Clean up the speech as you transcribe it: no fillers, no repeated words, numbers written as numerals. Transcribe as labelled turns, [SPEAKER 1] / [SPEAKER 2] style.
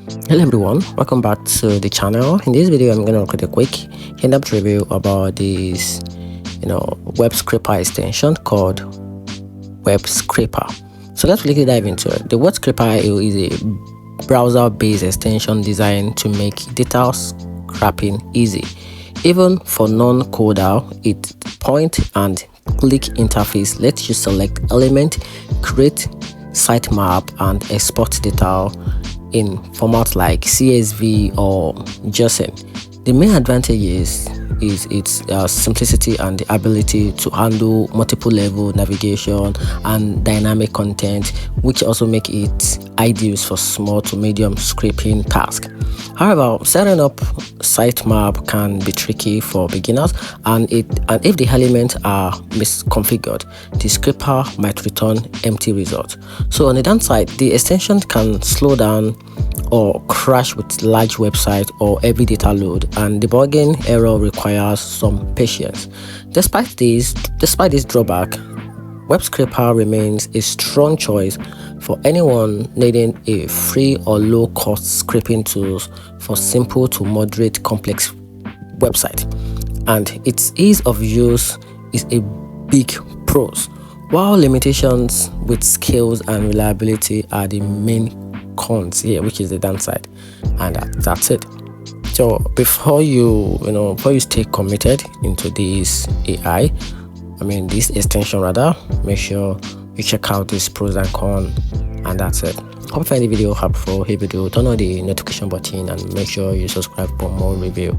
[SPEAKER 1] Hello everyone, welcome back to the channel. In this video I'm going to look at a quick in-depth review about this Webscraper extension called Webscraper. So let's quickly dive into it. The Webscraper IO is a browser-based extension designed to make data scraping easy. Even for non-coder, its point and click interface lets you select element, create sitemap, and export data in formats like CSV or JSON. The main advantage is its simplicity and the ability to handle multiple level navigation and dynamic content, which also make it ideal for small to medium scraping tasks. However, setting up sitemap can be tricky for beginners, and if the elements are misconfigured, the scraper might return empty results. So on the downside, the extension can slow down or crash with large websites or heavy data load, and debugging error requires some patience. Despite this drawback, Webscraper remains a strong choice for anyone needing a free or low-cost scraping tools for simple to moderate complex website, and its ease of use is a big pros, while limitations with skills and reliability are the main cons here, which is the downside. And that's it. So before you stay committed into this this extension rather, make sure you check out this pros and cons, and that's it. Hope you find the video helpful. If you do, turn on the notification button and make sure you subscribe for more review.